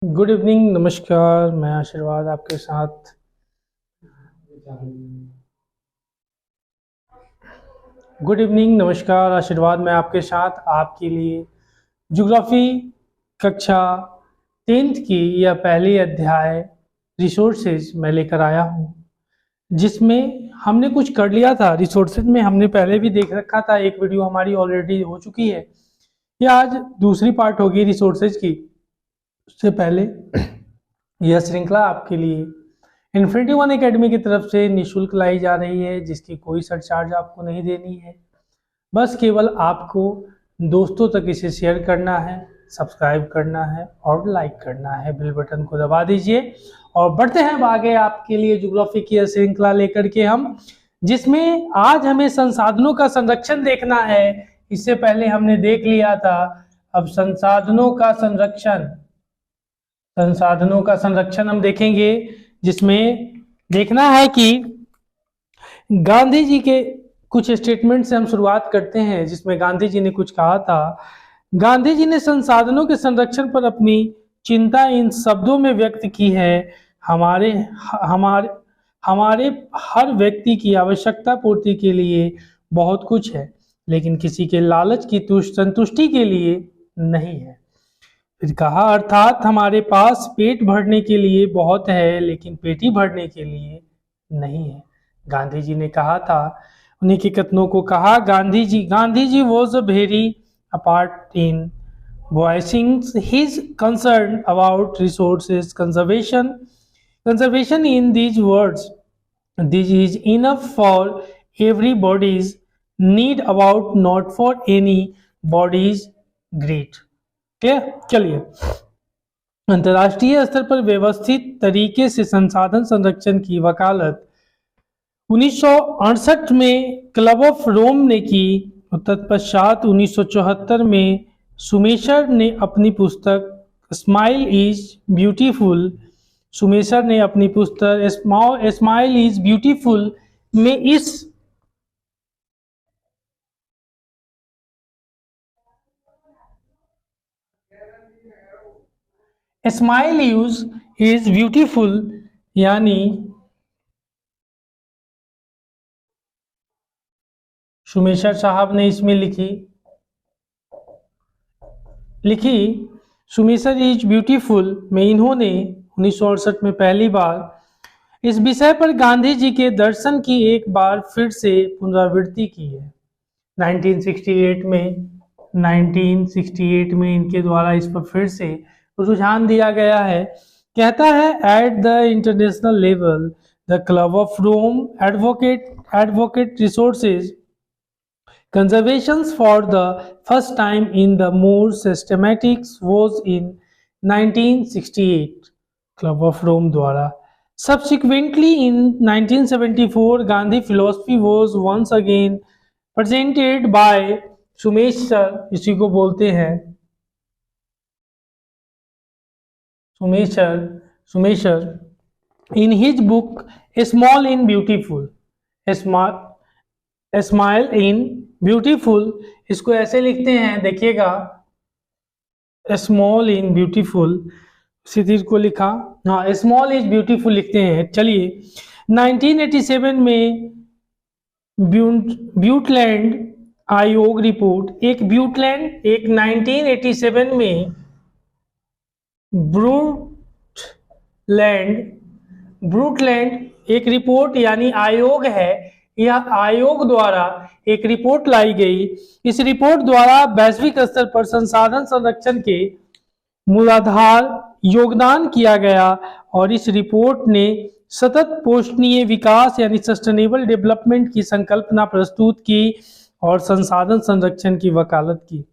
Good evening, नमस्कार। मैं आशीर्वाद आपके साथ। गुड इवनिंग, नमस्कार, आशीर्वाद मैं आपके साथ आपके लिए ज्योग्राफी कक्षा 10th की यह पहली अध्याय रिसोर्सेज मैं लेकर आया हूँ, जिसमें हमने कुछ कर लिया था। रिसोर्सेज में हमने पहले भी देख रखा था, एक वीडियो हमारी ऑलरेडी हो चुकी है। ये आज दूसरी पार्ट होगी रिसोर्सेज की। उससे पहले यह श्रृंखला आपके लिए इन्फिनिटी वन एकेडमी की तरफ से निःशुल्क लाई जा रही है, जिसकी कोई सरचार्ज आपको नहीं देनी है। बस केवल आपको दोस्तों तक इसे शेयर करना है, सब्सक्राइब करना है और लाइक करना है। बेल बटन को दबा दीजिए और बढ़ते हैं आगे आपके लिए ज्योग्राफी की श्रृंखला लेकर के हम, जिसमें आज हमें संसाधनों का संरक्षण देखना है। इससे पहले हमने देख लिया था। अब संसाधनों का संरक्षण हम देखेंगे, जिसमें देखना है कि गांधी जी के कुछ स्टेटमेंट से हम शुरुआत करते हैं, जिसमें गांधी जी ने कुछ कहा था। गांधी जी ने संसाधनों के संरक्षण पर अपनी चिंता इन शब्दों में व्यक्त की है। हमारे हमारे हमारे हर व्यक्ति की आवश्यकता पूर्ति के लिए बहुत कुछ है, लेकिन किसी के लालच की संतुष्टि के लिए नहीं है। फिर कहा, अर्थात हमारे पास पेट भरने के लिए बहुत है, लेकिन पेटी भरने के लिए नहीं है। गांधी जी ने कहा था, उन्हीं के कथनों को कहा। Gandhi ji was a very apart in voicing his concern about resources conservation in these words: this is enough for everybody's need, about not for any body's greed। चलिए, अंतर्राष्ट्रीय स्तर पर व्यवस्थित तरीके से संसाधन संरक्षण की वकालत 1968 में क्लब ऑफ रोम ने की। तत्पश्चात 1974 में सुमेशर ने अपनी पुस्तक स्माइल इज ब्यूटीफुल में इस स्माइल इज ब्यूटीफुल यानी सुमेशर साहब ने इसमें लिखी सुमेशर इज ब्यूटीफुल में इन्होंने 1968 में पहली बार इस विषय पर गांधी जी के दर्शन की एक बार फिर से पुनरावृत्ति की है। 1968 में इनके द्वारा इस पर फिर से रुझान दिया गया है। कहता है, at the international level the club of Rome advocate resources conservations for the first time in the more systematics was in 1968 Club of Rome द्वारा। Subsequently in 1974 Gandhi philosophy was once again presented by सुमेशर, इसी को बोलते हैं सुमेशर in his book Small in Beautiful, smile in beautiful. इसको ऐसे लिखते हैं, देखिएगा, स्मॉल इन ब्यूटीफुल, सिद्धि को लिखा, हाँ, स्मॉल इज ब्यूटीफुल लिखते हैं। चलिए, 1987 में ब्यूटलैंड आयोग रिपोर्ट, एक 1987 में ब्रूटलैंड एक रिपोर्ट यानी आयोग है। यह आयोग द्वारा एक रिपोर्ट लाई गई। इस रिपोर्ट द्वारा वैश्विक स्तर पर संसाधन संरक्षण के मूलाधार योगदान किया गया और इस रिपोर्ट ने सतत पोषणीय विकास यानी सस्टेनेबल डेवलपमेंट की संकल्पना प्रस्तुत की और संसाधन संरक्षण की वकालत की।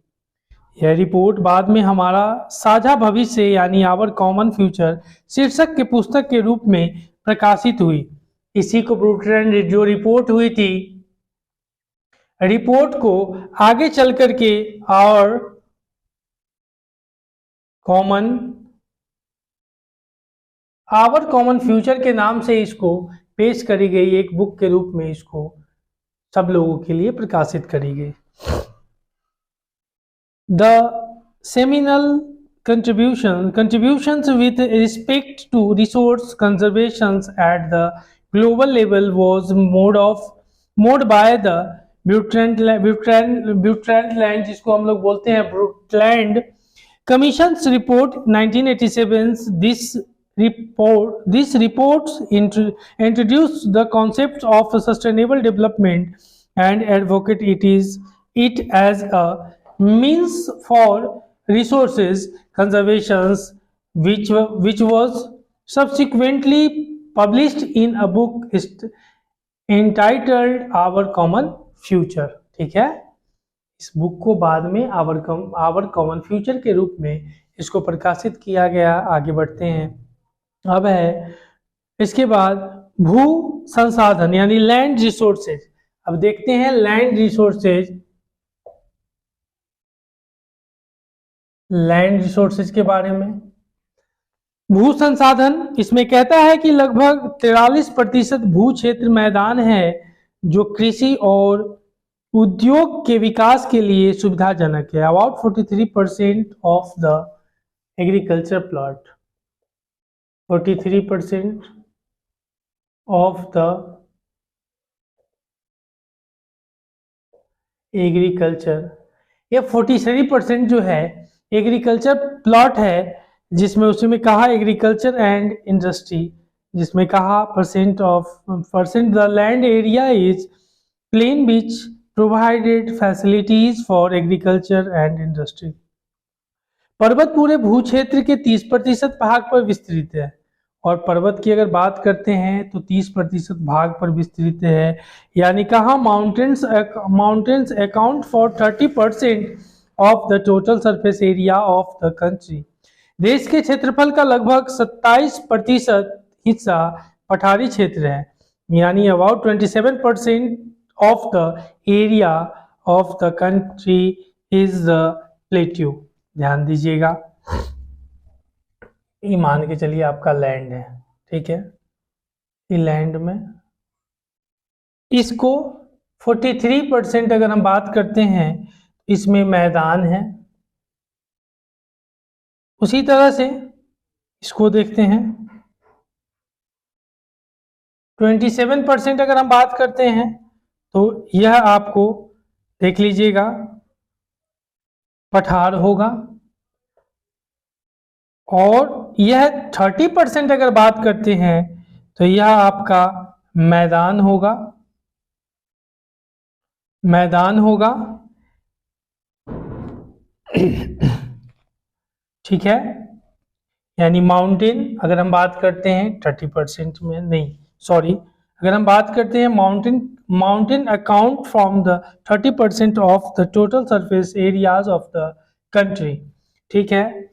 यह रिपोर्ट बाद में हमारा साझा भविष्य यानी आवर कॉमन फ्यूचर शीर्षक के पुस्तक के रूप में प्रकाशित हुई। इसी को ब्रूटलैंड जो रिपोर्ट हुई थी, रिपोर्ट को आगे चल करके और आवर कॉमन फ्यूचर के नाम से इसको पेश करी गई, एक बुक के रूप में इसको सब लोगों के लिए प्रकाशित करी गई। The seminal contributions with respect to resource conservations at the global level was mode by the Brundtland, जिसको हम लोग बोलते हैं ब्रुटलैंड Commission's report 1987. This report introduced the concept of sustainable development and advocate it as a means for resources conservation, which was subsequently published in a book entitled Our Common Future. ठीक है, इस book को बाद में our common future के रूप में इसको प्रकाशित किया गया। आगे बढ़ते हैं, अब है इसके बाद भू संसाधन यानी लैंड रिसोर्सेज। अब देखते हैं लैंड रिसोर्सेज के बारे में। भू संसाधन इसमें कहता है कि लगभग 43% भू क्षेत्र मैदान है जो कृषि और उद्योग के विकास के लिए सुविधाजनक है। About 43% of the agriculture plot, 43% of the agriculture, ये 43% जो है एग्रीकल्चर प्लॉट है, जिसमें उसमें कहा एग्रीकल्चर एंड इंडस्ट्री, जिसमें कहा percent the land area is plain बीच provided facilities for agriculture and industry. पर्वत पूरे भू क्षेत्र के 30% भाग पर विस्तृत है, और पर्वत की अगर बात करते हैं तो 30% भाग पर विस्तृत है, यानी कहा mountains account for 30% of the total surface area of the country. देश के क्षेत्रफल का लगभग 27% हिस्सा पठारी क्षेत्र है, यानी about 27% of the area of the country is the plateau. ध्यान दीजिएगा, ये मान के चलिए आपका लैंड है, ठीक है, ये लैंड में इसको 43% अगर हम बात करते हैं, इसमें मैदान है। उसी तरह से इसको देखते हैं 27% अगर हम बात करते हैं तो यह आपको देख लीजिएगा पठार होगा, और यह 30% अगर बात करते हैं तो यह आपका मैदान होगा, ठीक है, यानी माउंटेन अगर हम बात करते हैं 30% में नहीं, सॉरी, अगर हम बात करते हैं mountain account from the 30% of the total surface areas of the country, ठीक है,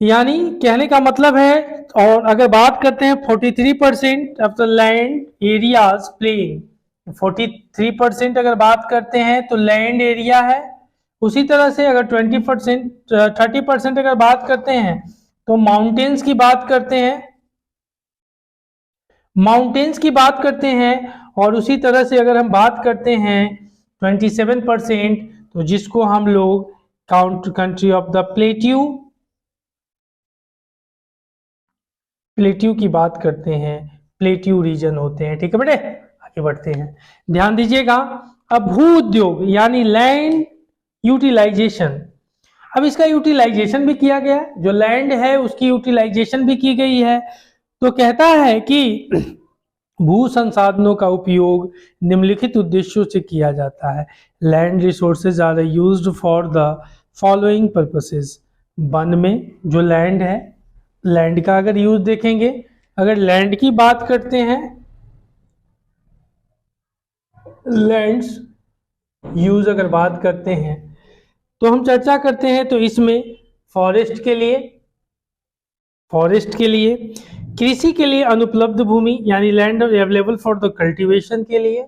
यानी कहने का मतलब है। और अगर बात करते हैं 43% of the land areas plain, 43% अगर बात करते हैं तो लैंड एरिया है। उसी तरह से अगर 30% अगर बात करते हैं तो माउंटेन्स की बात करते हैं, और उसी तरह से अगर हम बात करते हैं 27%, तो जिसको हम लोग कंट्री ऑफ द प्लेट्यू की बात करते हैं, प्लेट्यू रीजन होते हैं, ठीक है बेटे। आगे बढ़ते हैं, ध्यान दीजिएगा। अब भू उद्योग यानी लैंड यूटिलाइजेशन, अब इसका यूटिलाइजेशन भी किया गया, जो लैंड है उसकी यूटिलाइजेशन भी की गई है। तो कहता है कि भू संसाधनों का उपयोग निम्नलिखित उद्देश्यों से किया जाता है। Land resources are used for the following purposes. वन में जो लैंड है, लैंड का अगर यूज देखेंगे, अगर लैंड की बात करते हैं, लैंड्स यूज अगर बात करते हैं तो हम चर्चा करते हैं, तो इसमें फॉरेस्ट के लिए, कृषि के लिए अनुपलब्ध भूमि यानी land available for the cultivation के लिए,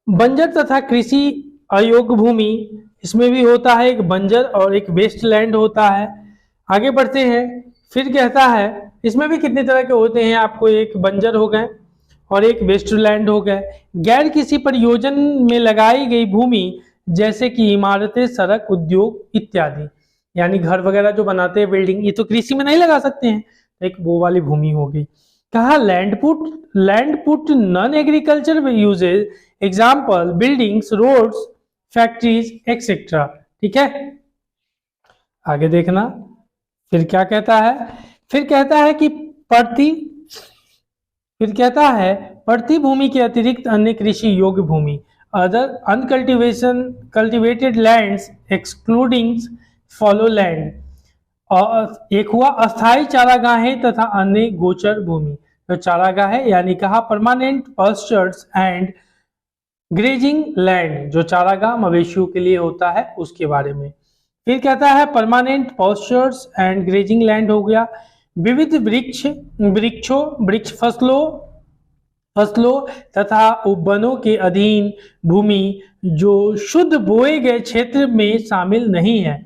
बंजर तथा कृषि अयोग्य भूमि, इसमें भी होता है एक बंजर और एक वेस्ट लैंड होता है। आगे बढ़ते हैं, फिर कहता है इसमें भी कितने तरह के होते हैं, आपको एक बंजर हो गए और एक वेस्ट लैंड हो गए। गैर किसी परियोजन में लगाई गई भूमि जैसे कि इमारतें, सड़क, उद्योग इत्यादि। यानी घर वगैरह जो बनाते हैं बिल्डिंग, ये तो कृषि में नहीं लगा सकते हैं, एक वो वाली भूमि हो गई। कहा land put non agriculture uses, example buildings, roads, factories etcetera. ठीक है, आगे देखना फिर क्या कहता है। फिर कहता है कि प्रति भूमि के अतिरिक्त अन्य कृषि योग्य भूमि, other cultivated lands excluding fallow land. और एक हुआ अस्थाई चारागाहें तथा अन्य गोचर भूमि। तो चारागाह है यानी कहा permanent pastures and grazing land, जो चारागाह मवेशियों के लिए होता है उसके बारे में। फिर कहता है permanent pastures and grazing land हो गया। विविध वृक्ष फसलों तथा उपवनों के अधीन भूमि जो शुद्ध बोए गए क्षेत्र में शामिल नहीं है।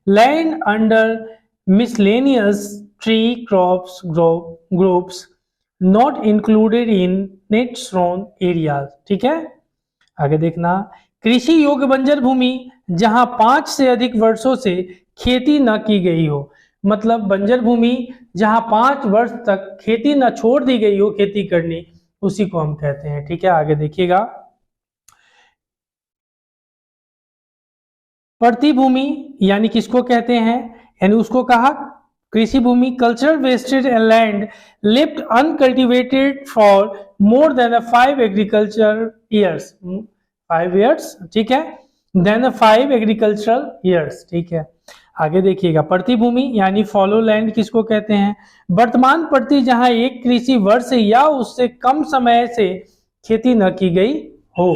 Land under miscellaneous tree crops groups not included in net sown areas. ठीक है, आगे देखना। कृषि योग्य बंजर भूमि जहां 5 से अधिक वर्षों से खेती न की गई हो, मतलब बंजर भूमि जहां 5 वर्ष तक खेती न छोड़ दी गई हो खेती करनी, उसी को हम कहते हैं। ठीक है, आगे देखिएगा। प्रतिभूमि यानी किसको कहते हैं, यानी उसको कहा कृषि भूमि cultural wasted land left uncultivated for more than 5 agriculture years, 5 years. ठीक है, देन 5 एग्रीकल्चरल ईयर्स। ठीक है, आगे देखिएगा। प्रतिभूमि यानी फॉलो लैंड किसको कहते हैं, वर्तमान प्रति जहां एक कृषि वर्ष या उससे कम समय से खेती न की गई हो।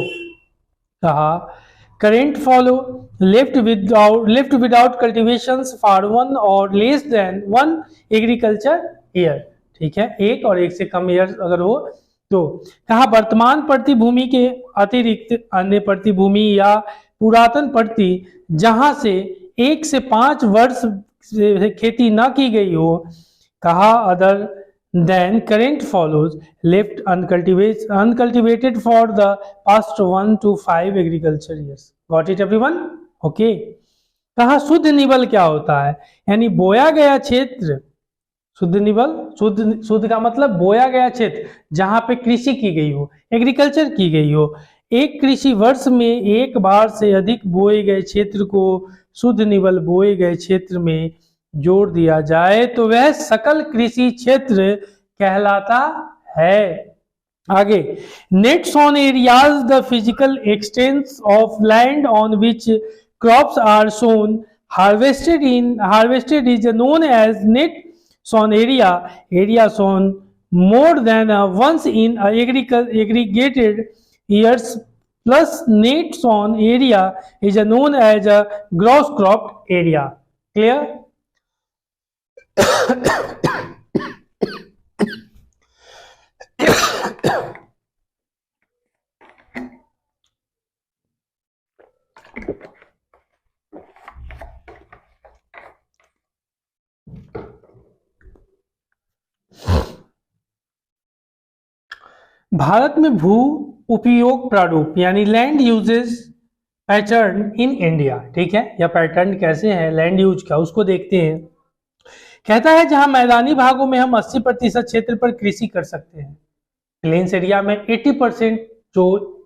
कहा current fallow left without cultivations for 1 और लेस देन 1 एग्रीकल्चर ईयर। ठीक है, 1 और 1 से कम ईयर अगर हो तो। कहा वर्तमान प्रतिभूमि के अतिरिक्त अन्य प्रतिभूमि या पुरातन प्रति जहां से 1 से 5 वर्ष से खेती न की गई हो। कहा other than current follows left uncultivated for the past 1 to 5 agriculture years. Got it everyone? Okay. कहा शुद्ध निबल क्या होता है, यानी बोया गया क्षेत्र। शुद्ध निबल, शुद्ध का मतलब बोया गया क्षेत्र जहां पे कृषि की गई हो, एग्रीकल्चर की गई हो। एक कृषि वर्ष में एक बार से अधिक बोए गए क्षेत्र को शुद्ध निबल बोए गए क्षेत्र में जोड़ दिया जाए तो वह सकल कृषि क्षेत्र कहलाता है। आगे, net sown areas the physical extent of land on which crops are sown harvested is known as net sown area sown more than once in aggregated years plus net sown area is known as a gross cropped area. Clear? Bharat में भू उपयोग प्रारूप यानी land uses pattern in India. ठीक है, या pattern कैसे है लैंड यूज का, उसको देखते हैं। कहता है जहां मैदानी भागों में हम 80% क्षेत्र पर कृषि कर सकते हैं, प्लेन्स एरिया में 80% जो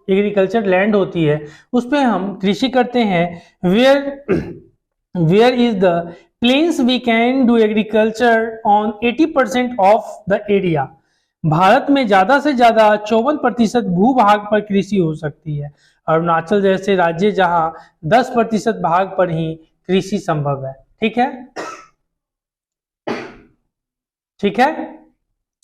एग्रीकल्चर लैंड होती है उस पर हम कृषि करते हैं। Where is the plains we can do agriculture on 80% of the area. भारत में ज्यादा से ज्यादा 54% भूभाग पर कृषि हो सकती है। अरुणाचल जैसे राज्य जहां 10% भाग पर ही कृषि संभव है। ठीक है, ठीक है।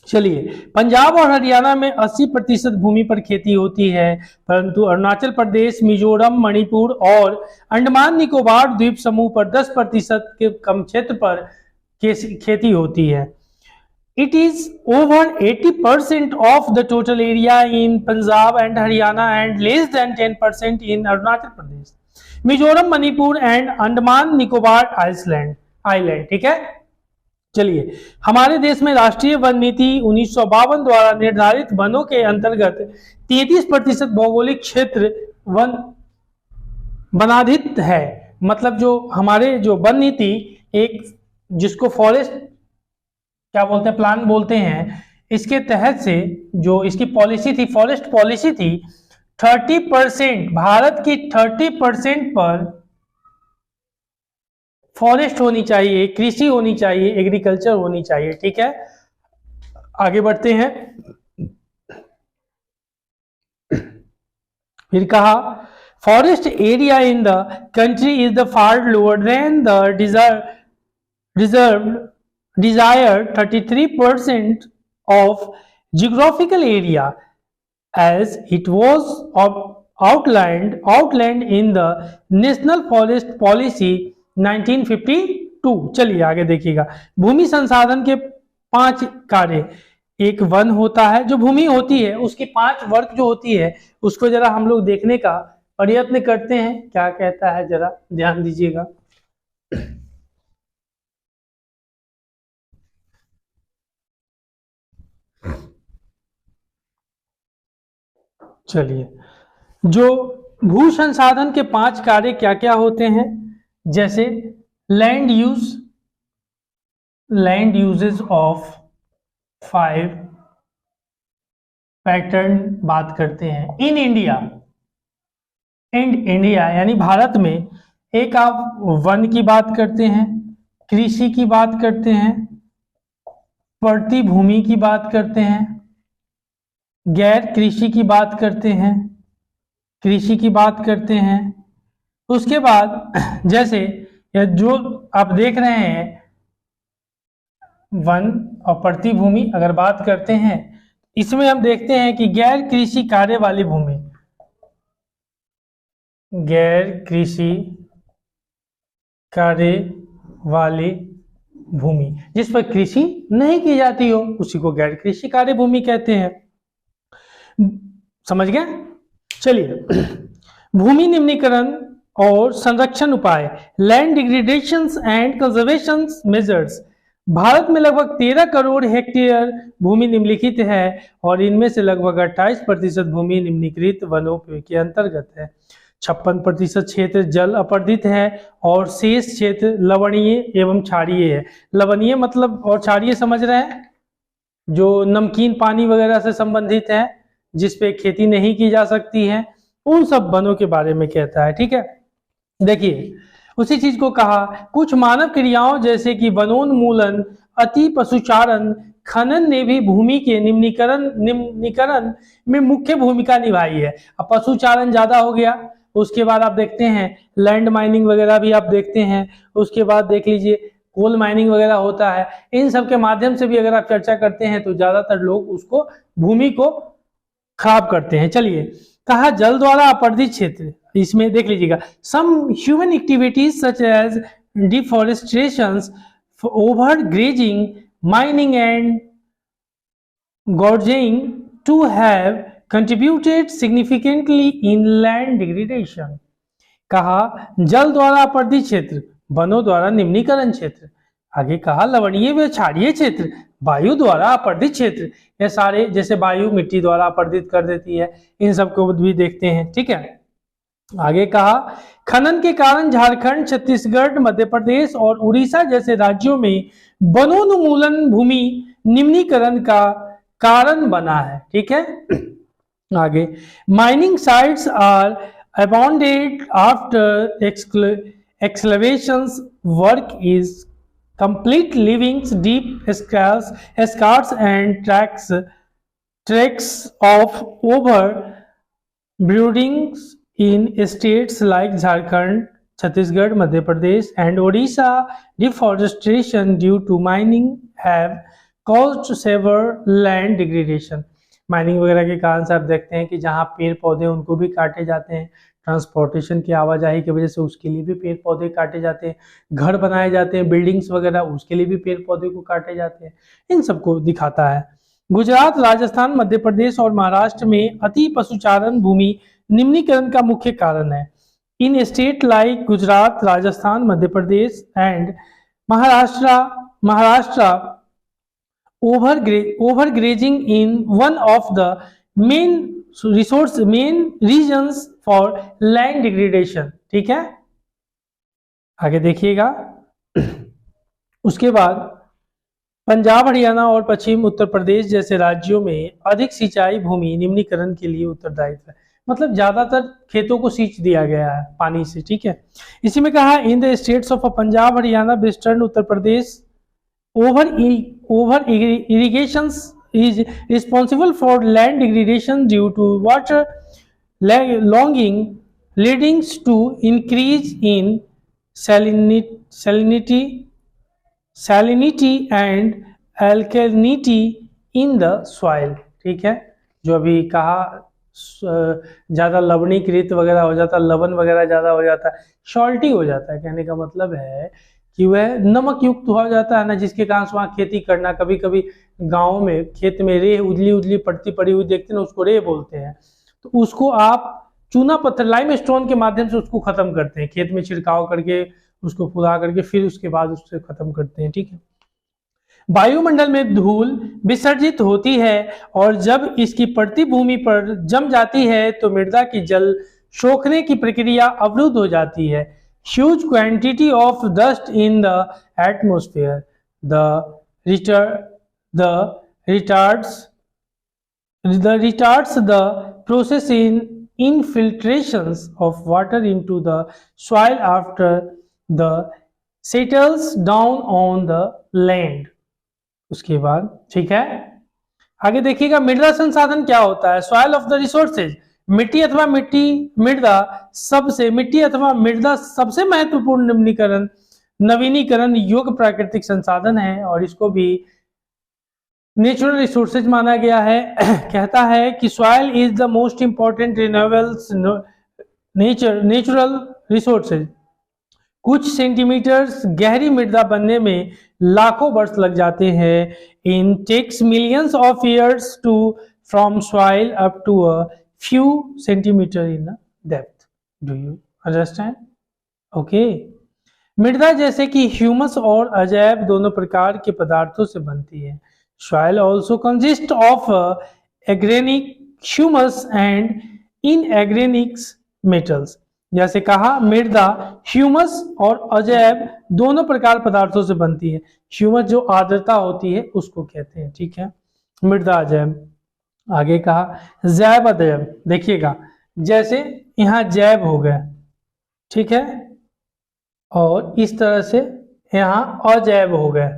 चलिए, पंजाब और हरियाणा में 80% भूमि पर खेती होती है, परंतु अरुणाचल प्रदेश, मिजोरम, मणिपुर और अंडमान निकोबार द्वीप समूह पर 10% के कम क्षेत्र पर खेती होती है। It is over 80% of the total area in Punjab and Haryana and less than 10% in Arunachal Pradesh, Mizoram, Manipur and Andaman Nicobar Island। ठीक है, चलिए, हमारे देश में राष्ट्रीय वन नीति 1952 द्वारा निर्धारित वनों के अंतर्गत 33% भौगोलिक क्षेत्र वन वनाधित है, मतलब जो हमारे जो वन नीति एक जिसको फॉरेस्ट क्या बोलते हैं, प्लान बोलते हैं, इसके तहत से जो इसकी पॉलिसी थी, फॉरेस्ट पॉलिसी थी, 30% भारत की 30% पर फॉरेस्ट होनी चाहिए, कृषि होनी चाहिए, एग्रीकल्चर होनी चाहिए। ठीक है, आगे बढ़ते हैं। फिर कहा forest area in the country is the far lower than the desired 33% of geographical area as it was outlined in the National Forest Policy 1952। चलिए आगे देखिएगा। भूमि संसाधन के 5 कार्य, एक वन होता है, जो भूमि होती है उसकी 5 वर्ग जो होती है उसको जरा हम लोग देखने का प्रयत्न करते हैं, क्या कहता है जरा ध्यान दीजिएगा। चलिए, जो भू संसाधन के 5 कार्य क्या क्या होते हैं, जैसे लैंड यूजेस ऑफ 5 पैटर्न बात करते हैं इन इंडिया यानी भारत में। एक आप वन की बात करते हैं, कृषि की बात करते हैं, पड़ती भूमि की बात करते हैं, गैर कृषि की बात करते हैं, कृषि की बात करते हैं। उसके बाद जैसे जो आप देख रहे हैं वन और पड़ती भूमि अगर बात करते हैं, इसमें हम देखते हैं कि गैर कृषि कार्य वाली भूमि, गैर कृषि कार्य वाली भूमि जिस पर कृषि नहीं की जाती हो उसी को गैर कृषि कार्य भूमि कहते हैं। समझ गए? चलिए, भूमि निम्नीकरण और संरक्षण उपाय, land degradation and conservation measures. Bharat में लगभग 13 करोड़ हेक्टेयर भूमि निम्नलिखित है और इनमें से लगभग 28% भूमि निम्नीकृत वनों के अंतर्गत है। 56% क्षेत्र जल अपर्दित है और शेष क्षेत्र लवणीय एवं क्षारीय है। लवणीय मतलब और क्षारीय समझ रहे हैं, जो नमकीन पानी वगैरह से संबंधित है, जिस पे खेती नहीं की जा सकती है, उन सब वनों के बारे में कहता है। ठीक है, देखिए उसी चीज को कहा कुछ मानव क्रियाओं जैसे कि वनोन्मूलन, अति पशुचारण, खनन ने भी भूमि के निम्नीकरण में मुख्य भूमिका निभाई है। अब पशुचारण ज्यादा हो गया, उसके बाद आप देखते हैं लैंड माइनिंग वगैरह भी आप देखते हैं, उसके बाद देख लीजिए कोल माइनिंग वगैरह होता है। इन सब के माध्यम से भी अगर आप चर्चा करते हैं तो ज्यादातर लोग उसको भूमि को खराब करते हैं। चलिए, कहा जल द्वारा अपर्दित क्षेत्र, इसमें देख लीजिएगा some human activities such as deforestation, overgrazing, mining and gorging to have contributed significantly in land degradation. कहा जल द्वारा अपर्दित क्षेत्र, वनों द्वारा निम्नीकरण क्षेत्र, आगे कहा लवणीय व क्षारीय क्षेत्र, वायु द्वारा अपर्दित क्षेत्र, ये सारे जैसे वायु मिट्टी द्वारा अपर्दित कर देती है, इन सबको भी देखते हैं। ठीक है, आगे कहा खनन के कारण झारखंड, छत्तीसगढ़, मध्य प्रदेश और उड़ीसा जैसे राज्यों में वनोन्मूलन भूमि निम्नीकरण का कारण बना है। ठीक है, आगे mining sites are abandoned after excavations, work is complete, leaving deep scars and tracks of overbreeding in states like Jharkhand, Chhattisgarh, Madhya Pradesh and Odisha. Deforestation due to mining have caused severe land degradation. Mining वगैरह के कारण से आप देखते हैं कि जहाँ पेड़ पौधे उनको भी काटे जाते हैं, ट्रांसपोर्टेशन की आवाजाही की वजह से उसके लिए भी पेड़ पौधे काटे जाते हैं, घर बनाए जाते हैं, बिल्डिंग्स वगैरह उसके लिए भी पेड़ पौधे को काटे जाते हैं, इन सबको दिखाता है। गुजरात, राजस्थान, मध्य प्रदेश और महाराष्ट्र में अति पशुचारण भूमि निम्नीकरण का मुख्य कारण है। इन state like Gujarat, Rajasthan, Madhya Pradesh and Maharashtra overgrazing in one of the main reasons for land degradation। ठीक है, आगे देखिएगा। उसके बाद पंजाब, हरियाणा और पश्चिम उत्तर प्रदेश जैसे राज्यों में अधिक सिंचाई भूमि निम्नीकरण के लिए उत्तरदायित्व है। मतलब ज्यादातर खेतों को सींच दिया गया है पानी से, ठीक है। इसी में कहा in the states of Punjab, Haryana, western Uttar Pradesh, over irrigation is responsible for land degradation due to water logging leading to increase in salinity and alkalinity in the soil, ठीक है। जो अभी कहा ज़्यादा लवणीकृत वगैरह हो जाता है, लवण वगैरह ज़्यादा हो जाता है, सॉल्टी हो जाता है। कहने का मतलब है कि वह नमक युक्त हो जाता है ना, जिसके कारण से वहाँ खेती करना, कभी कभी गाँव में खेत में रेह उजली उजली पड़ती पड़ी हुई देखते हैं ना, उसको रेह बोलते हैं। तो उसको आप चूना पत्थर लाइम स्टोन के माध्यम से उसको खत्म करते हैं, खेत में छिड़काव करके उसको खुदा करके फिर उसके बाद उससे खत्म करते हैं, ठीक है। वायुमंडल में धूल विसर्जित होती है और जब इसकी पड़ती भूमि पर जम जाती है तो मृदा की जल सोखने की प्रक्रिया अवरुद्ध हो जाती है। Huge quantity of dust in the atmosphere retards the process in infiltrations of water into the soil after the settles down on the land। उसके बाद ठीक है, आगे देखिएगा मृदा संसाधन क्या होता है। सॉइल ऑफ द रिसोर्सेज, मिट्टी अथवा मृदा सबसे महत्वपूर्ण नवीनीकरण योग्य प्राकृतिक संसाधन है और इसको भी नेचुरल रिसोर्सेज माना गया है। कहता है कि soil is the most important renewables natural resources. कुछ सेंटीमीटर्स गहरी मृदा बनने में लाखों वर्ष लग जाते हैं। It takes millions of years to from soil up to a few centimetre in depth. Do you understand? Okay. मृदा जैसे कि ह्यूमस और अजैब दोनों प्रकार के पदार्थों से बनती है। Soil also consists of organic humus and inorganic metals। जैसे कहा मृदा ह्यूमस और अजैब दोनों प्रकार पदार्थों से बनती है। ह्यूमस जो आर्द्रता होती है उसको कहते हैं, ठीक है। मृदा अजैब। आगे कहा जैव अजैब। देखिएगा जैसे यहाँ जैव हो गया, ठीक है, और इस तरह से यहाँ अजैव हो गए,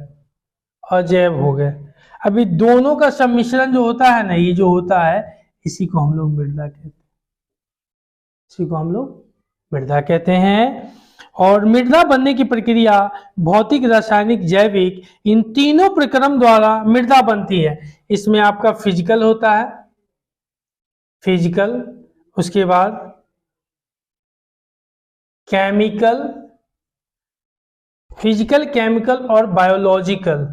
अजैव हो गए। अभी दोनों का सम्मिश्रण जो होता है ना, ये जो होता है इसी को हम लोग मृदा कहते हैं, इसी को हम लोग मृदा कहते हैं। और मृदा बनने की प्रक्रिया भौतिक, रासायनिक, जैविक इन तीनों प्रक्रम द्वारा मृदा बनती है। इसमें आपका फिजिकल होता है, फिजिकल, उसके बाद केमिकल, फिजिकल, केमिकल और biological.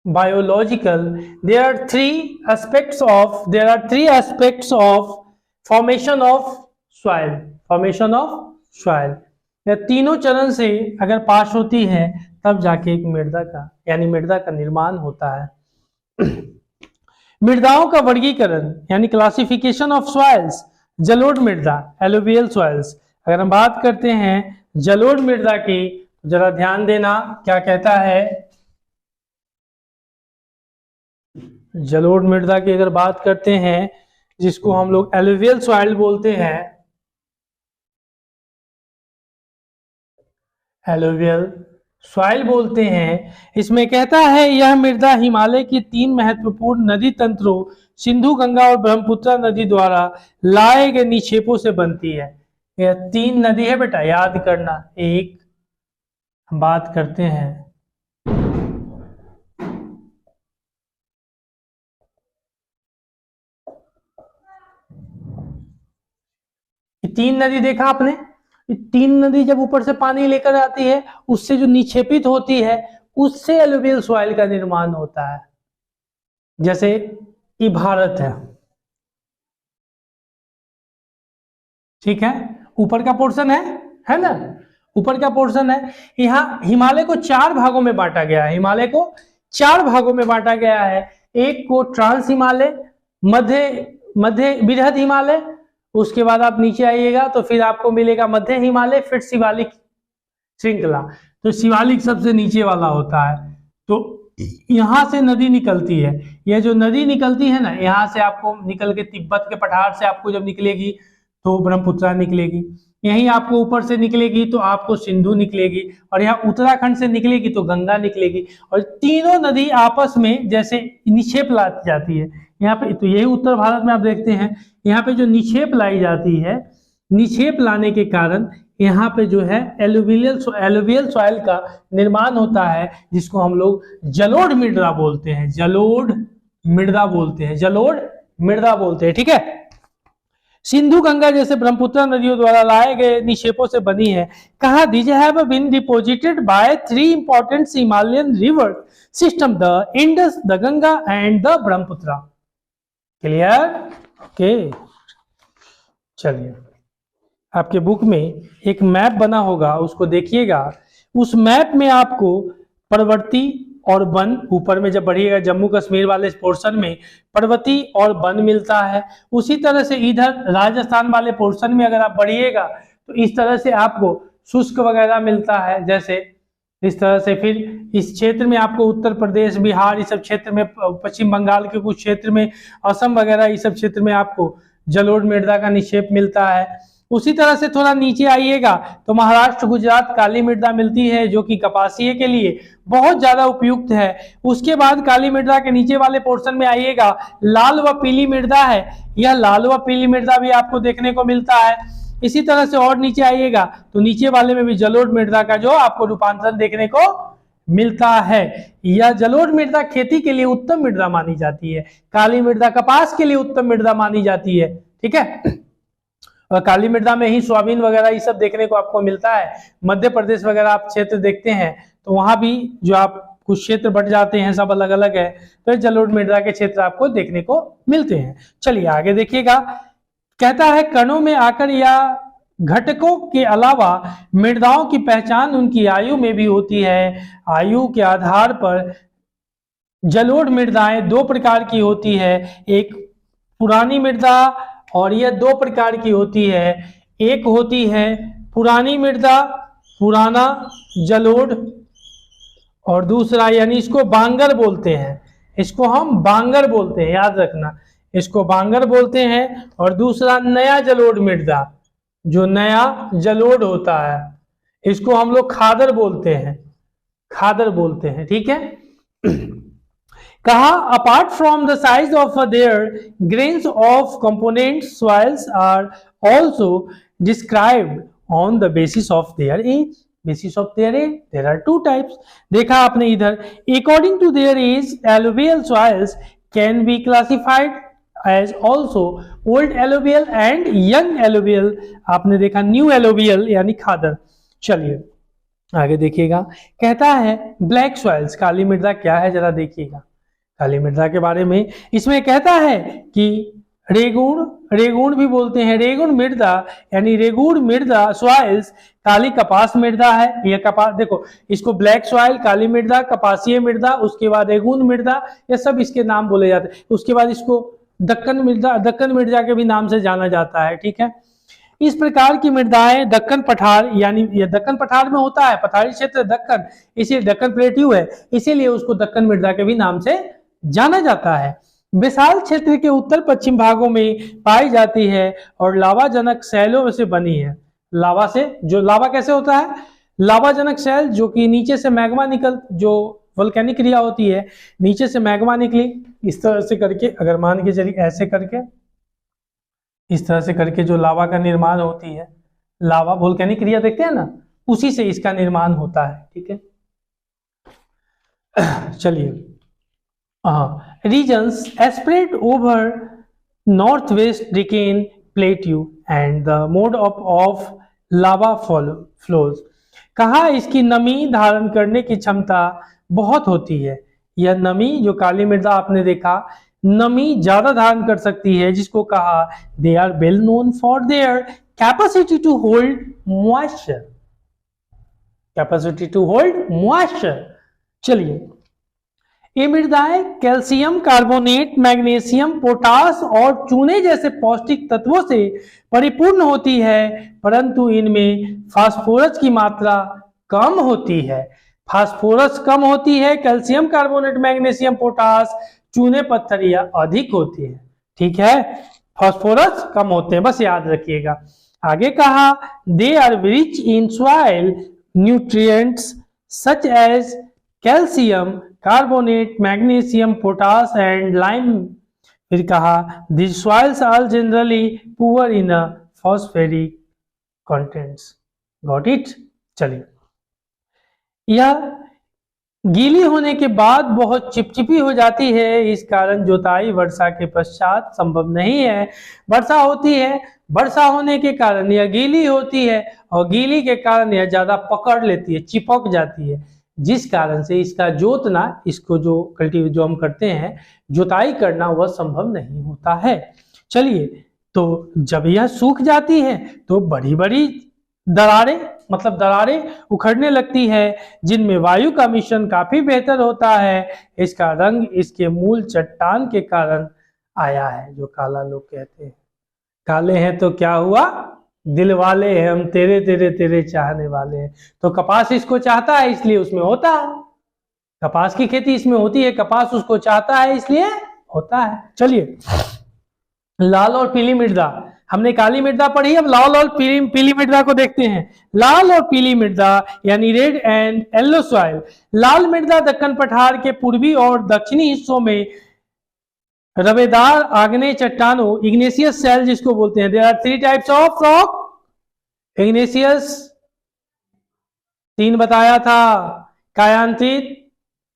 There are three aspects of formation of soil। यह तीनों चरण से अगर पास होती है तब जाके एक मृदा का यानी मृदा का निर्माण होता है। मृदाओं का वर्गीकरण यानी क्लासिफिकेशन ऑफ सॉइल्स। जलोढ़ मृदा, एलुवियल सॉइल्स। अगर हम बात करते हैं जलोढ़ मृदा की, जरा ध्यान देना क्या कहता है। जलोढ़ मृदा की अगर बात करते हैं, जिसको हम लोग एलुवियल सॉइल बोलते हैं, एलुवियल सॉइल बोलते हैं। इसमें कहता है यह मृदा हिमालय की 3 महत्वपूर्ण नदी तंत्रों सिंधु, गंगा और ब्रह्मपुत्र नदी द्वारा लाए गए निक्षेपों से बनती है। यह 3 नदी है बेटा, याद करना। एक हम बात करते हैं तीन नदी, देखा आपने, 3 नदी जब ऊपर से पानी लेकर आती है उससे जो निक्षेपित होती है उससे एलुवियल सॉइल का निर्माण होता है। जैसे ये भारत है, ठीक है, ऊपर का पोर्शन है ना, ऊपर का पोर्शन है। यहाँ हिमालय को 4 भागों में बांटा गया है, हिमालय को 4 भागों में बांटा गया है। एक को ट्रांस हिमालय, मध्य बृहद हिमालय उसके बाद आप नीचे आइएगा तो फिर आपको मिलेगा मध्य हिमालय, फिर शिवालिक श्रृंखला। तो शिवालिक सबसे नीचे वाला होता है। तो यहां से नदी निकलती है, यह जो नदी निकलती है ना, यहां से आपको निकल के तिब्बत के पठार से आपको जब निकलेगी तो ब्रह्मपुत्रा निकलेगी, यहीं आपको ऊपर से निकलेगी तो आपको सिंधु निकलेगी, और यहाँ उत्तराखंड से निकलेगी तो गंगा निकलेगी। और तीनों नदी आपस में जैसे निक्षेप लाई जाती है यहाँ पे, तो यही उत्तर भारत में आप देखते हैं यहाँ पे जो निक्षेप लाई जाती है, निक्षेप लाने के कारण यहाँ पे जो है एलुवियल सॉइल का निर्माण होता है, जिसको हम लोग जलोढ़ मृदा बोलते हैं, जलोढ़ मृदा बोलते हैं, जलोढ़ मृदा बोलते हैं। ठीक है। सिंधु गंगा जैसे ब्रह्मपुत्र नदियों द्वारा लाए गए निक्षेपों से बनी है। कहा these have been deposited by 3 important Himalayan river system, the Indus, the Ganga and the Brahmaputra. Clear? Okay, चलिए आपके बुक में एक मैप बना होगा, उसको देखिएगा। उस मैप में आपको पर्वती और वन, ऊपर में जब बढ़िएगा जम्मू कश्मीर वाले पोर्शन में पर्वती और वन मिलता है। उसी तरह से इधर राजस्थान वाले पोर्शन में अगर आप बढ़िएगा तो इस तरह से आपको शुष्क वगैरह मिलता है, जैसे इस तरह से। फिर इस क्षेत्र में आपको उत्तर प्रदेश, बिहार, इस सब क्षेत्र में, पश्चिम बंगाल के कुछ क्षेत्र में, असम वगैरह, इस सब क्षेत्र में आपको जलोढ़ मृदा का निक्षेप मिलता है। उसी तरह से थोड़ा नीचे आइएगा तो महाराष्ट्र, गुजरात काली मृदा मिलती है, जो कि कपासिये के लिए बहुत ज्यादा उपयुक्त है। उसके बाद काली मृदा के नीचे वाले पोर्शन में आइएगा, लाल व पीली मृदा है, यह लाल व पीली मृदा भी आपको देखने को मिलता है। इसी तरह से और नीचे आइएगा तो नीचे वाले में भी जलोढ़ मृदा का जो आपको रूपांतरण देखने को मिलता है। यह जलोढ़ मृदा खेती के लिए उत्तम मृदा मानी जाती है, काली मृदा कपास के लिए उत्तम मृदा मानी जाती है। ठीक है। और काली मृदा में ही सोयाबीन वगैरह ये सब देखने को आपको मिलता है। मध्य प्रदेश वगैरह आप क्षेत्र देखते हैं तो वहां भी जो आप कुछ क्षेत्र बढ़ जाते हैं, सब अलग अलग है, तो जलोढ़ मृदा के क्षेत्र आपको देखने को मिलते हैं। चलिए आगे देखिएगा। कहता है कणों में आकर या घटकों के अलावा मृदाओं की पहचान उनकी आयु में भी होती है। आयु के आधार पर जलोढ़ मृदाएं 2 प्रकार की होती है, एक पुरानी मृदा, और यह 2 प्रकार की होती है। एक होती है पुरानी मृदा, पुराना जलोढ़, और दूसरा यानी इसको बांगर बोलते हैं, इसको हम बांगर बोलते हैं, याद रखना, इसको बांगर बोलते हैं। और दूसरा नया जलोढ़ मृदा, जो नया जलोढ़ होता है, इसको हम लोग खादर बोलते हैं, खादर बोलते हैं। ठीक है। कहा apart from the size of their grains of component soils are also described on the basis of their age. Basis of their age there are 2 types. देखा आपने इधर, according to their age alluvial soils can be classified as also old alluvial and young alluvial. आपने देखा new alluvial यानी खादर। चलिए आगे देखिएगा। कहता है ब्लैक सॉइल्स, काली मृदा क्या है जरा देखिएगा काली मृदा के बारे में। इसमें कहता है कि रेगुण, रेगुण भी बोलते हैं, रेगुण मृदा यानी रेगुण मृदा सॉइल्स काली कपास मृदा है। यह कपास, देखो इसको ब्लैक सॉइल, काली मृदा, कपासीय मृदा, उसके बाद रेगुण मृदा, ये सब इसके नाम बोले जाते हैं। उसके बाद इसको दक्कन मृदा, दक्कन मृदा के भी नाम से जाना जाता है। ठीक है। इस प्रकार की मृदाएं दक्कन पठार, यानी ये दक्कन पठार में होता है, पठारी क्षेत्र दक्कन, इसीलिए दक्कन प्लेट्यू है, इसीलिए उसको दक्कन मृदा के भी नाम से जाना जाता है। विशाल क्षेत्र के उत्तर पश्चिम भागों में पाई जाती है और लावाजनक शैलों से बनी है। लावा से, जो लावा कैसे होता है, लावाजनक शैल जो कि नीचे से मैग्मा निकल, जो वोल्केनिक क्रिया होती है, नीचे से मैग्मा निकली, इस तरह से करके, अगर मान के चलिए ऐसे करके, इस तरह से करके जो लावा का निर्माण होती है, लावा वोल्केनिक क्रिया देखते हैं ना, उसी से इसका निर्माण होता है। ठीक है। चलिए regions spread over northwest Deccan Plateau and the mode of lava flows। कहा इसकी नमी धारण करने की क्षमता बहुत होती है। यह नमी, जो काली मृदा आपने देखा, नमी ज्यादा धारण कर सकती है, जिसको कहा they are well known for their capacity to hold moisture, capacity to hold moisture। चलिए ये मृदाएं कैल्शियम कार्बोनेट, मैग्नीशियम, पोटास और चूने जैसे पौष्टिक तत्वों से परिपूर्ण होती है, परंतु इनमें फास्फोरस की मात्रा कम होती है। फास्फोरस कम होती है, कैल्शियम कार्बोनेट, मैग्नीशियम, पोटास, चूने पत्थर यह अधिक होती है। ठीक है, फास्फोरस कम होते हैं, बस याद रखिएगा। आगे कहा they are rich in soil nutrients such as calcium carbonate, magnesium, potash and lime. फिर कहा this soils are generally poor in phosphoric contents. Got it. चलिए, यह गीली होने के बाद बहुत चिपचिपी हो जाती है, इस कारण जुताई वर्षा के पश्चात संभव नहीं है। वर्षा होती है, वर्षा होने के कारण यह गीली होती है और गीली के कारण यह ज्यादा पकड़ लेती है, चिपक जाती है, जिस कारण से इसका जोतना, इसको जो कल्टीवेट जो हम करते हैं जुताई करना, वह संभव नहीं होता है। चलिए, तो जब यह सूख जाती है तो बड़ी बड़ी दरारें, मतलब दरारें उखड़ने लगती है, जिनमें वायु का मिश्रण काफी बेहतर होता है। इसका रंग इसके मूल चट्टान के कारण आया है, जो काला लोग कहते हैं। काले हैं तो क्या हुआ, दिल वाले हैं हम, तेरे तेरे तेरे चाहने वाले हैं। तो कपास इसको चाहता है, इसलिए उसमें होता है। कपास की खेती इसमें होती है, कपास उसको चाहता है, इसलिए होता है। चलिए, लाल और पीली मृदा, हमने काली मृदा पढ़ी, अब लाल और पीली मृदा को देखते हैं। लाल और पीली मृदा यानी रेड एंड येलो सॉइल। लाल मृदा दक्कन पठार के पूर्वी और दक्षिणी हिस्सों में रवेदार आग्नेय चट्टानों, इग्नेशियस सेल जिसको बोलते हैं। There are 3 types of rock. Igneous 3 बताया था, कायांतरित,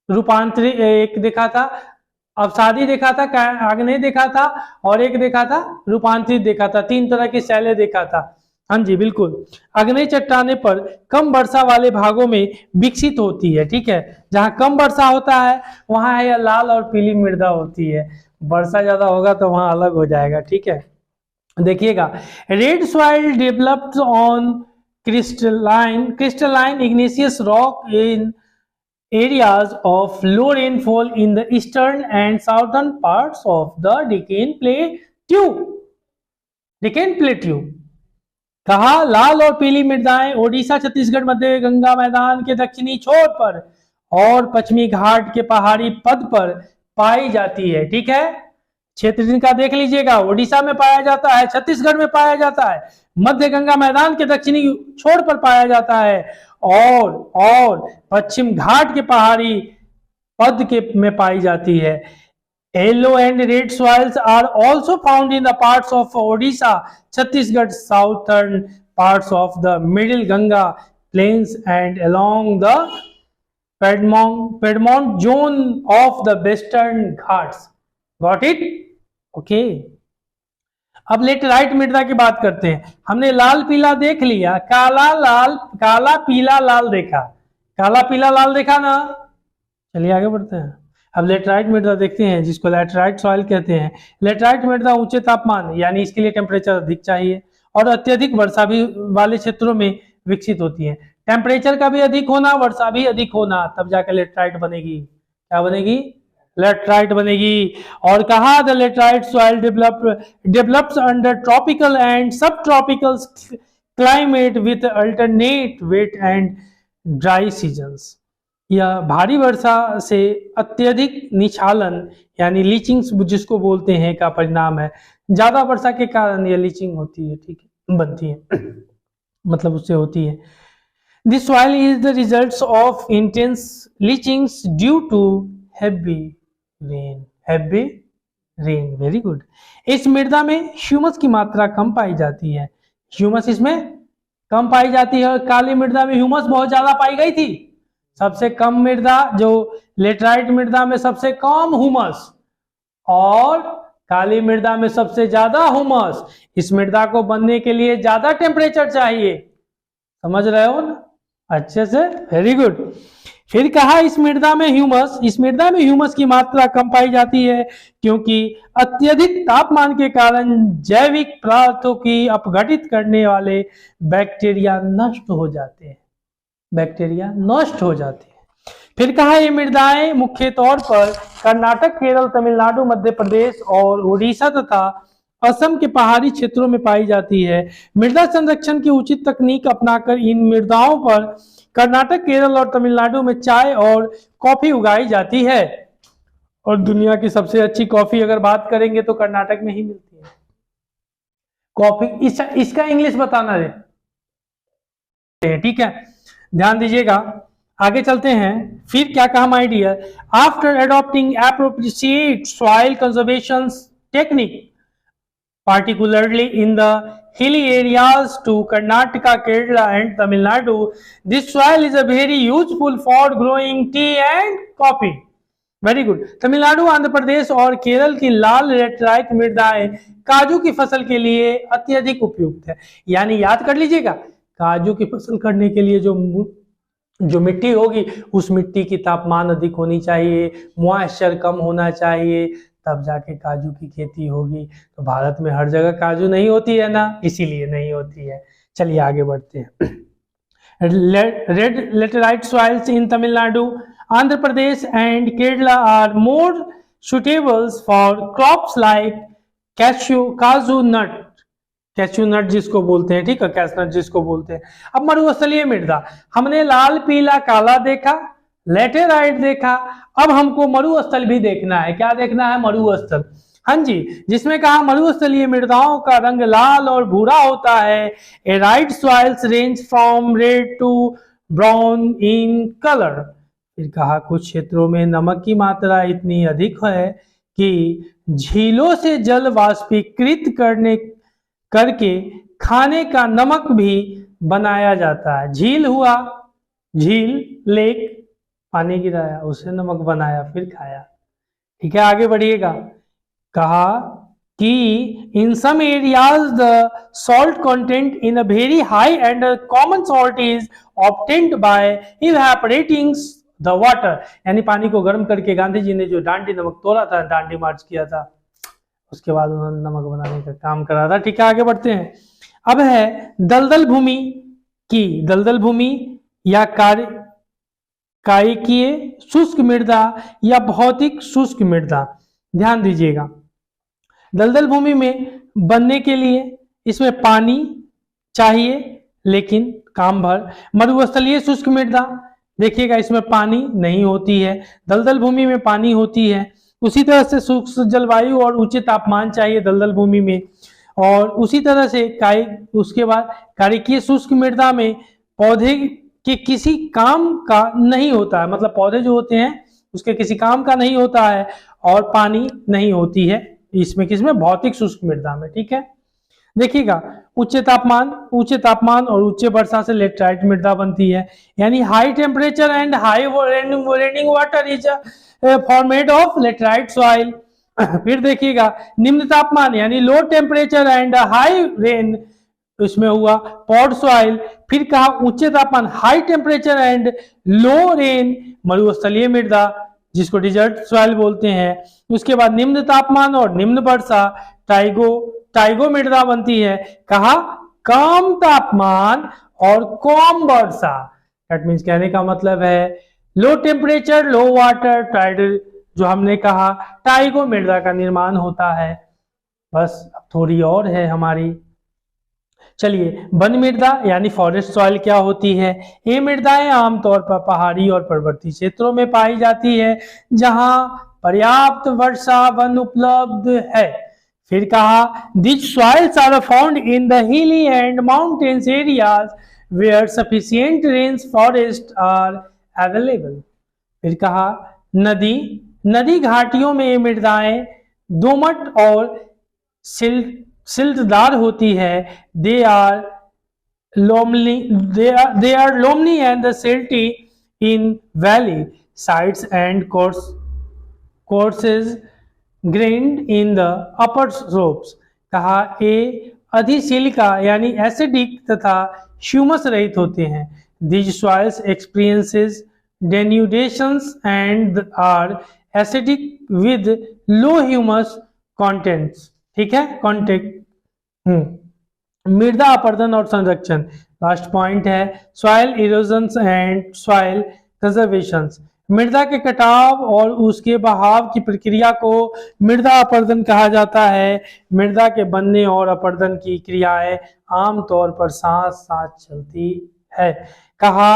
रूपांतरित एक देखा था, अवसादी देखा था, आग्नेय देखा था, और एक देखा था रूपांतरित देखा था। 3 तरह की शैलें देखा था। हाँ जी बिल्कुल। आग्नेय चट्टाने पर कम वर्षा वाले भागों में विकसित होती है। ठीक है, जहां कम वर्षा होता है वहां यह लाल और पीली मृदा होती है, वर्षा ज्यादा होगा तो वहां अलग हो जाएगा। ठीक है, देखिएगा, red soil developed on crystalline Ignatius rock in areas of low rainfall in the eastern and southern parts of the Deccan Plateau. Deccan Plateau कहा लाल और पीली मृदाएं ओडिशा, छत्तीसगढ़, मध्य गंगा मैदान के दक्षिणी छोर पर और पश्चिमी घाट के पहाड़ी पद पर पाई जाती है। ठीक है, क्षेत्र जिनका देख लीजिएगा, ओडिशा में पाया जाता है, छत्तीसगढ़ में पाया जाता है, मध्य गंगा मैदान के दक्षिणी छोर पर पाया जाता है, और पश्चिम घाट के पहाड़ी पद के में पाई जाती है। Yellow and red soils are also found in the parts of Odisha, Chhattisgarh, southern parts of the middle Ganga plains and along the piedmont zone of the western Ghats. Got it. Okay, अब लेटराइट मृदा की बात करते हैं। हमने लाल पीला देख लिया, काला पीला लाल देखा, काला पीला लाल देखा ना। चलिए आगे बढ़ते हैं। अब लेटराइट मृदा देखते हैं, जिसको लेटराइट सॉइल कहते हैं। लेटराइट मृदा ऊंचे तापमान यानी इसके लिए टेम्परेचर अधिक चाहिए और अत्यधिक वर्षा भी वाले क्षेत्रों में विकसित होती है। टेम्परेचर का भी अधिक होना, वर्षा भी अधिक होना, तब जाकर लेटराइट बनेगी। क्या बनेगी? लेटराइट बनेगी। और कहा the laterite soil develops under tropical and subtropical climate with alternate wet and dry seasons. यह भारी वर्षा से अत्यधिक निछालन यानी लीचिंग जिसको बोलते हैं का परिणाम है। ज्यादा वर्षा के कारण यह लीचिंग होती है, ठीक है, बनती है मतलब उससे होती है। This soil is the results of intense leachings due to heavy rain. Very good. इस मृदा में ह्यूमस की मात्रा कम पाई जाती है। ह्यूमस इसमें कम पाई जाती है। काली मृदा में ह्यूमस बहुत ज्यादा पाई गई थी। सबसे कम मृदा जो लेटराइट मृदा में सबसे कम ह्यूमस, और काली मृदा में सबसे ज्यादा ह्यूमस। इस मृदा को बनने के लिए ज्यादा टेम्परेचर चाहिए। समझ रहे हो ना अच्छे से? Very good. फिर कहा इस मृदा में ह्यूमस की मात्रा कम पाई जाती है क्योंकि अत्यधिक तापमान के कारण जैविक पदार्थों की अपघटित करने वाले बैक्टीरिया नष्ट हो जाते हैं। फिर कहा ये मृदाएं मुख्य तौर पर कर्नाटक, केरल, तमिलनाडु, मध्य प्रदेश और उड़ीसा तथा असम के पहाड़ी क्षेत्रों में पाई जाती है। मृदा संरक्षण की उचित तकनीक अपनाकर इन मृदाओं पर कर्नाटक, केरल और तमिलनाडु में चाय और कॉफी उगाई जाती है। और दुनिया की सबसे अच्छी कॉफी अगर बात करेंगे तो कर्नाटक में ही मिलती है कॉफी। इसका इंग्लिश बताना है, ठीक है, ध्यान दीजिएगा। आगे चलते हैं। फिर क्या कहा my dear, after adopting appropriate soil conservation technique particularly in the hilly areas to Karnataka, Kerala and Tamil Nadu, this soil is a very useful for growing tea and coffee. Very good. Tamil Nadu, Andhra Pradesh और केरल की लाल laterite मृदाएं काजू की फसल के लिए अत्यधिक उपयुक्त है। यानी याद कर लीजिएगा, काजू की फसल करने के लिए जो मिट्टी होगी उस मिट्टी की तापमान अधिक होनी चाहिए, मॉइस्चर कम होना चाहिए, तब जाके काजू की खेती होगी। तो भारत में हर जगह काजू नहीं होती है ना, इसीलिए नहीं होती है। चलिए आगे बढ़ते हैं। Red laterite soils in Tamil Nadu, Andhra Pradesh and Kerala are more suitables for crops like kaju nut जिसको बोलते हैं, ठीक है, कैशनट जिसको बोलते हैं। अब मरुस्थलीय मृदा, हमने लाल, पीला, काला देखा, लेटेराइट देखा, अब हमको मरुस्थल भी देखना है। क्या देखना है? मरुस्थल। हाँ जी, जिसमें कहा मरुस्थलीय मृदाओं का रंग लाल और भूरा होता है। Laterite soils range from red to brown in colour. फिर कहा कुछ क्षेत्रों में नमक की मात्रा इतनी अधिक है कि झीलों से जल वाष्पीकृत करके खाने का नमक भी बनाया जाता है। झील हुआ, झील, लेक, पानी गिराया, उससे नमक बनाया, फिर खाया। ठीक है, आगे बढ़िएगा। कहा कि in some areas the salt content in a very high and common salt is obtained by evaporating the water. यानी पानी को गर्म करके गांधी जी ने जो डांडी नमक तोड़ा था, डांडी मार्च किया था, उसके बाद उन्होंने नमक बनाने का काम करा था। ठीक है, आगे बढ़ते हैं। अब है दलदल भूमि की, दलदल भूमि या कायिकीय शुष्क मृदा या भौतिक शुष्क मृदा। ध्यान दीजिएगा, दलदल भूमि में बनने के लिए इसमें पानी चाहिए, लेकिन काम भर। मरुस्थलीय शुष्क मृदा, देखिएगा इसमें पानी नहीं होती है, दलदल भूमि में पानी होती है। उसी तरह से शुष्क जलवायु और ऊंचे तापमान चाहिए दलदल भूमि में। और उसी तरह से उसके बाद कायिकीय शुष्क मृदा में पौधे के किसी काम का नहीं होता है, मतलब पौधे जो होते हैं उसके किसी काम का नहीं होता है, और पानी नहीं होती है इसमें, किसमें? भौतिक शुष्क मृदा में। ठीक है, देखिएगा उच्च तापमान और उच्च वर्षा से लेटराइट मृदा बनती है। यानी high temperature and high raining water is format of laterite soil. फिर देखिएगा निम्न तापमान यानी low temperature and high rain, इसमें हुआ पॉड सॉइल। फिर कहा उच्च तापमान high temperature and low rain, मरुस्थलीय मृदा जिसको डिजर्ट सॉइल बोलते हैं। उसके बाद निम्न तापमान और निम्न वर्षा, टाइगो मृदा बनती है। कहा कम तापमान और कम वर्षा, दैट मीन्स कहने का मतलब है low temperature low water, tidal जो हमने कहा, टाइगो मृदा का निर्माण होता है। बस अब थोड़ी और है हमारी। चलिए, वन मृदा यानी फॉरेस्ट सॉइल क्या होती है? ये मृदाएं आमतौर पर पहाड़ी और पर्वतीय क्षेत्रों में पाई जाती है जहां पर्याप्त वर्षा वन उपलब्ध है। फिर कहा this soils are found in the hilly and mountains areas where sufficient range forest are available. फिर कहा नदी घाटियों में ये मृदाएं दोमट और सिल्टदार होती है। They are loamy and silty in valley sides and courses grained in the upper slopes. कहा ए अधिशिलिका यानी एसिडिक तथा ह्यूमस रहित होते हैं। These soils experiences denudations and are acidic with low humus contents. ठीक है, मृदा अपर्दन और संरक्षण, लास्ट पॉइंट है soil erosion and soil conservation. मृदा के कटाव और उसके बहाव की प्रक्रिया को मृदा अपरदन कहा जाता है। मृदा के बनने और अपरदन की क्रियाएं आमतौर पर साथ साथ चलती है। कहा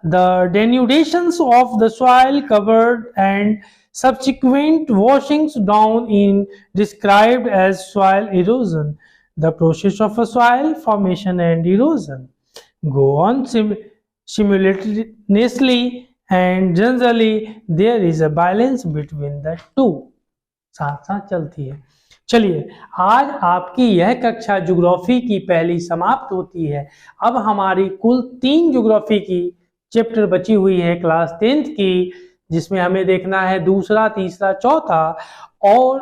the denudations of the soil covered and subsequent washings down in described as soil erosion. The process of a soil formation and erosion go on simultaneously and generally there is a balance between the two. साथ साथ चलती है। चलिए, आज आपकी यह कक्षा geography की पहली समाप्त होती है। अब हमारी कुल 3 ज्योग्राफी की चैप्टर बची हुई है क्लास 10th की, जिसमें हमें देखना है दूसरा, तीसरा, चौथा। और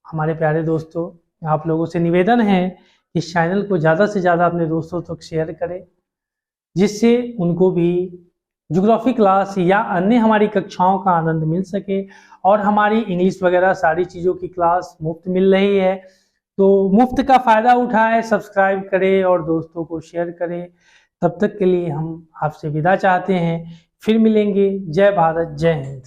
हमारे प्यारे दोस्तों, आप लोगों से निवेदन है कि इस चैनल को ज़्यादा से ज़्यादा अपने दोस्तों तक शेयर करें, जिससे उनको भी ज्योग्राफी क्लास या अन्य हमारी कक्षाओं का आनंद मिल सके। और हमारी इंग्लिश वगैरह सारी चीज़ों की क्लास मुफ्त मिल रही है, तो मुफ्त का फ़ायदा उठाएं, सब्सक्राइब करें और दोस्तों को शेयर करें। तब तक के लिए हम आपसे विदा चाहते हैं। फिर मिलेंगे। जय भारत, जय हिंद।